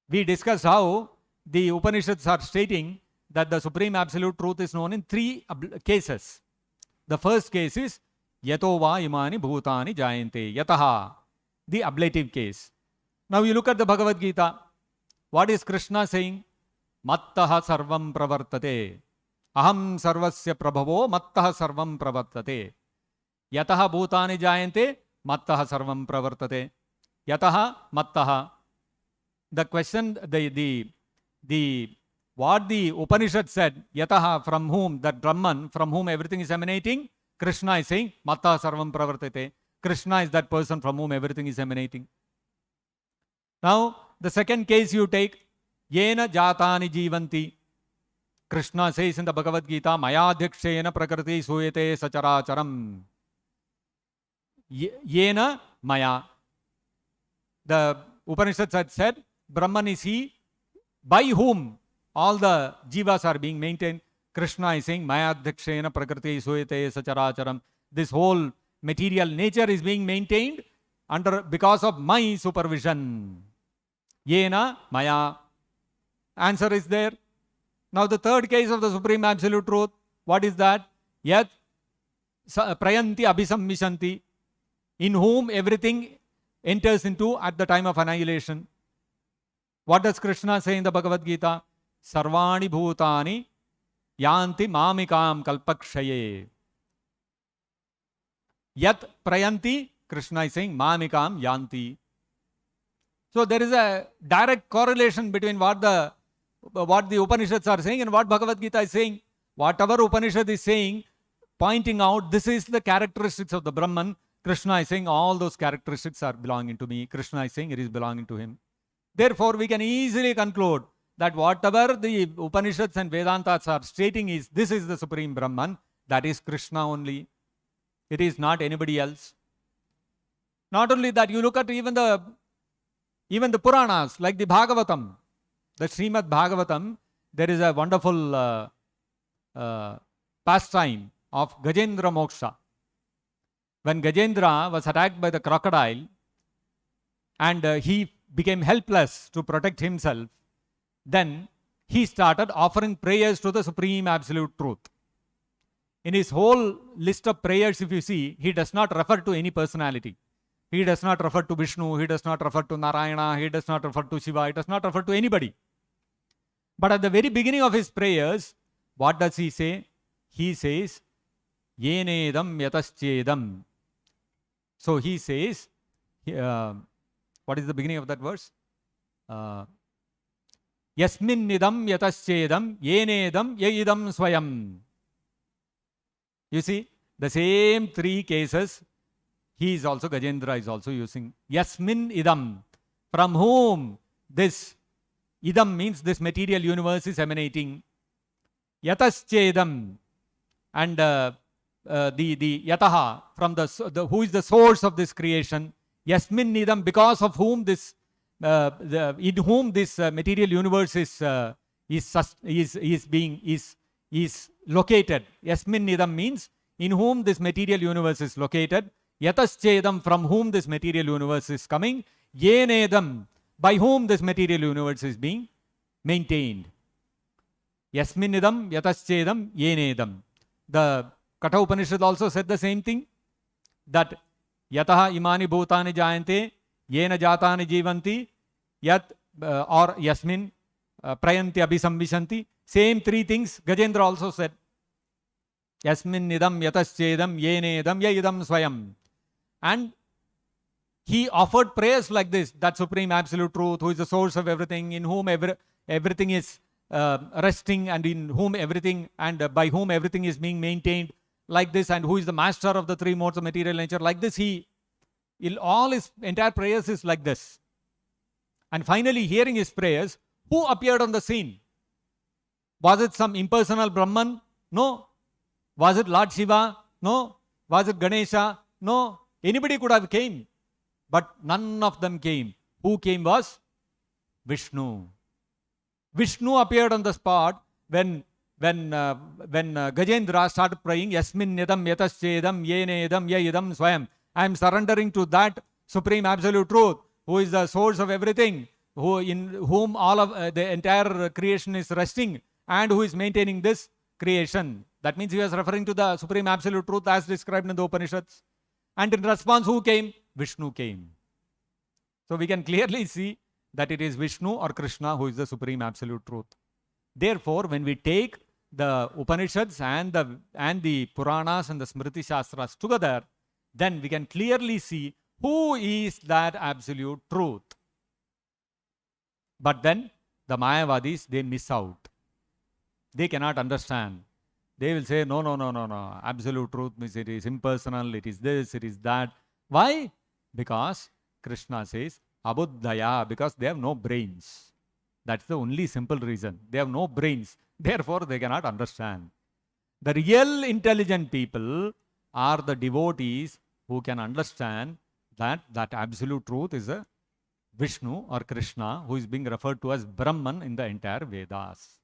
we discussed how the Upanishads are stating that the Supreme Absolute Truth is known in three cases. The first case is Yato va imani bhutani jayante. Yataha, the ablative case. Now you look at the Bhagavad Gita. What is Krishna saying? Mattaha sarvam pravartate. Aham sarvasya prabhavo mattaha sarvam pravartate. Yataha bhutani jayante. Mattaha sarvam pravartate. Yataha mattaha. The question, what the Upanishad said, Yataha, from whom, that Brahman, from whom everything is emanating, Krishna is saying, Matta Sarvam Pravartate. Krishna is that person from whom everything is emanating. Now, the second case you take, Yena Jatani Jivanti. Krishna says in the Bhagavad Gita, Maya Dhikshena Prakriti Suyate Sacharacharam. Yena Maya. The Upanishads had said, Brahman is he by whom all the jivas are being maintained. Krishna is saying, Maya Dhikshena Prakriti Suyate Sacharacharam. This whole material nature is being maintained because of my supervision. Yena Maya. Answer is there. Now the third case of the Supreme Absolute Truth, what is that? Yat Prayanti Abhisammishanti, in whom everything enters into at the time of annihilation. What does Krishna say in the Bhagavad Gita? Sarvani bhutani yanti mamikam kalpakshaye. Yat prayanti, Krishna is saying, mamikam yanti. So there is a direct correlation between what the Upanishads are saying and what Bhagavad Gita is saying. Whatever Upanishad is saying, pointing out this is the characteristics of the Brahman, Krishna is saying all those characteristics are belonging to me. Krishna is saying it is belonging to him. Therefore, we can easily conclude that whatever the Upanishads and Vedantas are stating is, this is the Supreme Brahman, that is Krishna only. It is not anybody else. Not only that, you look at even the Puranas, like the Bhagavatam, the Srimad Bhagavatam, there is a wonderful pastime of Gajendra Moksha. When Gajendra was attacked by the crocodile and he became helpless to protect himself, then he started offering prayers to the Supreme Absolute Truth. In his whole list of prayers, if you see, he does not refer to any personality. He does not refer to Vishnu, he does not refer to Narayana, he does not refer to Shiva, he does not refer to anybody. But at the very beginning of his prayers, what does he say? He says, Yenedam yataschedam. So he says, what is the beginning of that verse? Yasmin nidam yataschedam yenedam yaidam swayam. You see, the same three cases, Gajendra is also using. Yasmin idam, from whom this idam means this material universe is emanating. Yataschedam, and the yataha, from the who is the source of this creation. Yasmin nidam, because of whom this in whom this material universe is located. Yasmin nidam means in whom this material universe is located. Yataschedam, from whom this material universe is coming. Yenedam, by whom this material universe is being maintained. Yasmin nidam yataschedam yenedam. The Katha Upanishad also said the same thing, that Yataha imani bhutani jayante yena jatani jivanti yat or yasmin prayanti abhisamvishanti. Same three things Gajendra also said. Yasmin nidam yataschedam yenedam yaidam swayam. And he offered prayers like this, that Supreme Absolute Truth, who is the source of everything, in whom everything is resting, and in whom everything and by whom everything is being maintained, like this, and who is the master of the three modes of material nature, like this. All his entire prayers is like this. And finally, hearing his prayers, who appeared on the scene? Was it some impersonal Brahman? No. Was it Lord Shiva? No. Was it Ganesha? No. Anybody could have came, but none of them came. Who came was Vishnu. Vishnu appeared on the spot when Gajendra started praying, Yasmin nidam yataschedam yenedam yaidam swayam. I am surrendering to that Supreme Absolute Truth, who is the source of everything, in whom all of the entire creation is resting, and who is maintaining this creation. That means he was referring to the Supreme Absolute Truth as described in the Upanishads. And in response, who came? Vishnu came. So we can clearly see that it is Vishnu or Krishna who is the Supreme Absolute Truth. Therefore, when we take the Upanishads and the Puranas and the Smriti Shastras together, then we can clearly see who is that Absolute Truth. But then the Mayavadis, they miss out. They cannot understand. They will say, no. Absolute truth means it is impersonal, it is this, it is that. Why? Because Krishna says, Abuddhaya, because they have no brains. That's the only simple reason. They have no brains. Therefore, they cannot understand. The real intelligent people are the devotees who can understand that absolute truth is a Vishnu or Krishna, who is being referred to as Brahman in the entire Vedas.